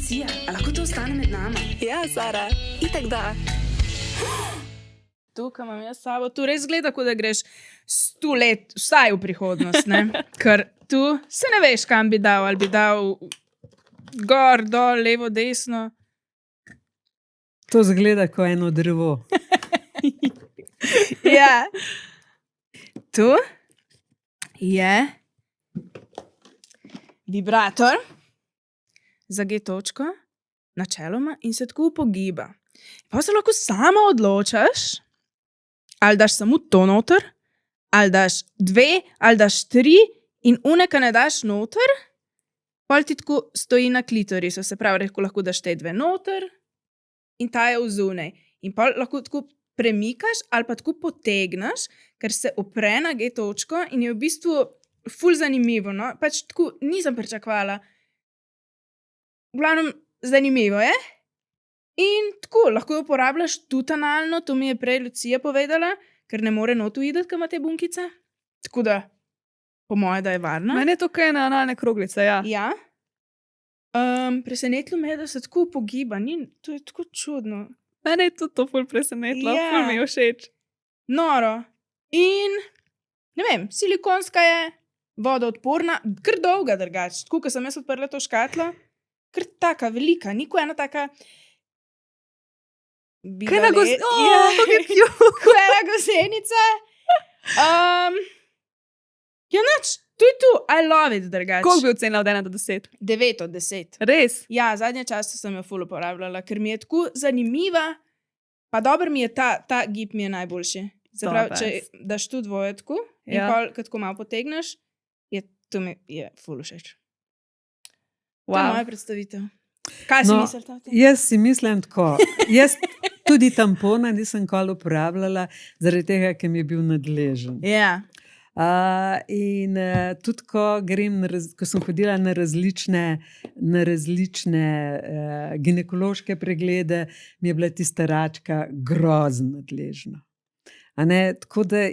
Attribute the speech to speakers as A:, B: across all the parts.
A: Lucija, a lahko to ostane med nama?
B: Ja, Sara, itak da.
C: Tukaj imam jaz sabo, tu res gleda, kot da greš 100 let, vsaj v prihodnost, ne? Ker tu se ne veš, kam bi dal, ali bi dal gor, dol, levo, desno.
D: To zgleda kot eno drevo.
C: Ja. Tu je vibrator za G-točko, načeloma, in se tako pogiba. Pa se lahko sama odločaš, ali daš samo to noter, ali daš 2, ali daš 3, in uneka ne daš noter, pol ti tako stoji na klitorisu, se pravi, lahko daš te 2 noter, in ta je vzunaj. In pol lahko tako premikaš, ali pa tako potegneš, ker se opre na G-točko in je v bistvu ful zanimivo, no? Pač tako nisem pričakovala. V glavnem, zanimivo je. In tako, lahko jo uporabljaš tudi analno, to mi je prej Lucija povedala, ker ne more notu ideti, ko ima te bunkice. Tako da, po moje, da je varna.
B: Meni je to kaj na analne kroglice, ja.
C: Ja. Presenetilo me je, da se tako pogiba. To je tako čudno.
B: Mene je tudi to ful presenetilo,
C: Ja.
B: ful mi je všeč.
C: Noro. In, ne vem, silikonska je, vodoodporna, kar dolga drugače. Tako, ko sem jaz odprla to škatlo, kar taka velika, ni kot ena taka...
B: Kaj na
C: Ja. Ko ena gosenica. Ja, nič, to je tu, I love it, drugače.
B: Koliko bi ocenila od 1 do 10?
C: 9 od 10.
B: Res?
C: Ja, zadnje čase sem jo ful uporabljala, ker mi je tako zanimiva, pa dobro mi je ta gib mi je najboljši. Se pravi,
B: Dober.
C: če daš tu dvoje tako, in
B: Ja.
C: pol, ko tako malo potegneš, to mi je ful všeč. To je
B: Wow.
C: moja predstavitev. Kaj si
D: No,
C: mislite o tem?
D: Jaz si mislim tako. Jaz tudi tampona nisem nikoli uporabljala, zaradi tega, ker mi je bil nadležen.
C: Ja.
D: In tudi, ko sem hodila na različne ginekološke preglede, mi je bila tista račka grozno nadležna. A ne, tako da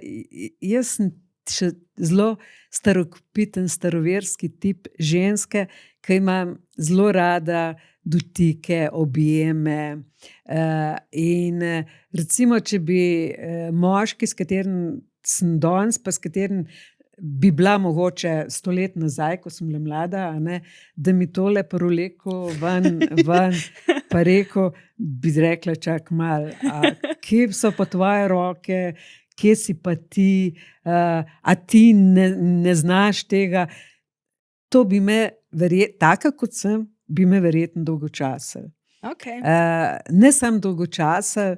D: jaz sem še zelo starokopiten, staroverski tip ženske, ki imam zelo rada dotike, objeme. In recimo, če bi moški, s katerim sem danes, pa s katerim bi bila mogoče 100 let nazaj, ko sem bila mlada, a ne, da mi tole proleko ven, pa rekel, bi rekla, čak malo, kje so pa tvoje roke, kje si pa ti, a ti ne znaš tega. To bi me, taka kot sem, bi me verjetno dolgočasilo.
C: Okay.
D: Ne samo dolgočasilo,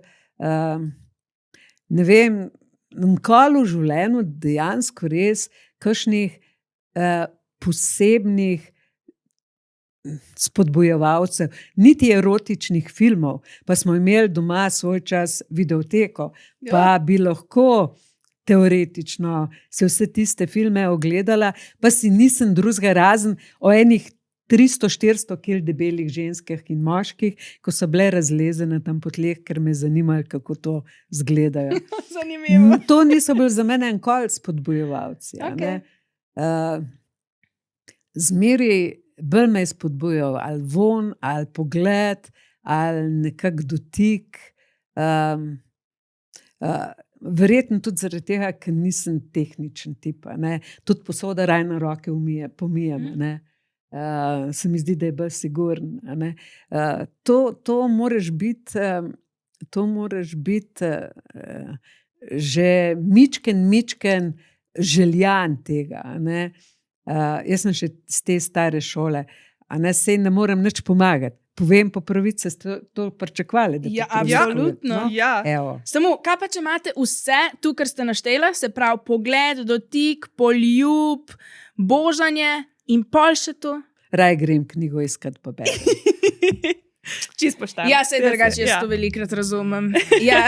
D: ne vem, nikoli v življenju dejansko res kakšnih posebnih spodbujevalcev, niti erotičnih filmov, pa smo imeli doma svoj čas videoteko, pa bi lahko teoretično se vse tiste filme ogledala, pa si nisem drugega razen o enih 300-400 kil debelih ženskah in moških, ko so bile razlezene tam po tleh, ker me zanimajo, kako to zgledajo.
C: Zanimivo.
D: To niso bili za mene nikoli spodbujevalci.
C: Okay.
D: Zmeri bolj me je spodbujal ali von, ali pogled, ali nekak dotik. Verjetno tudi zaradi tega, ker nisem tehničen tip. Tudi posoda raje na roke pomijem. Se mi zdi, da je bolj sigurn. To moraš biti že mičken željan tega. Jaz sem še z te stare šole, sej ne morem nič pomagati. Povem po pravici, ste to pričakovali?
C: Ja, absolutno.
D: No?
B: Ja.
C: Samo, kaj pa, če imate vse tu, kar ste naštela, se pravi pogled, dotik, poljub, božanje in pol še to?
D: Raj grem knjigo iskat pa berem.
B: Čisto pošteno.
C: Ja, sej drugače, jaz to velikrat razumem. Ja.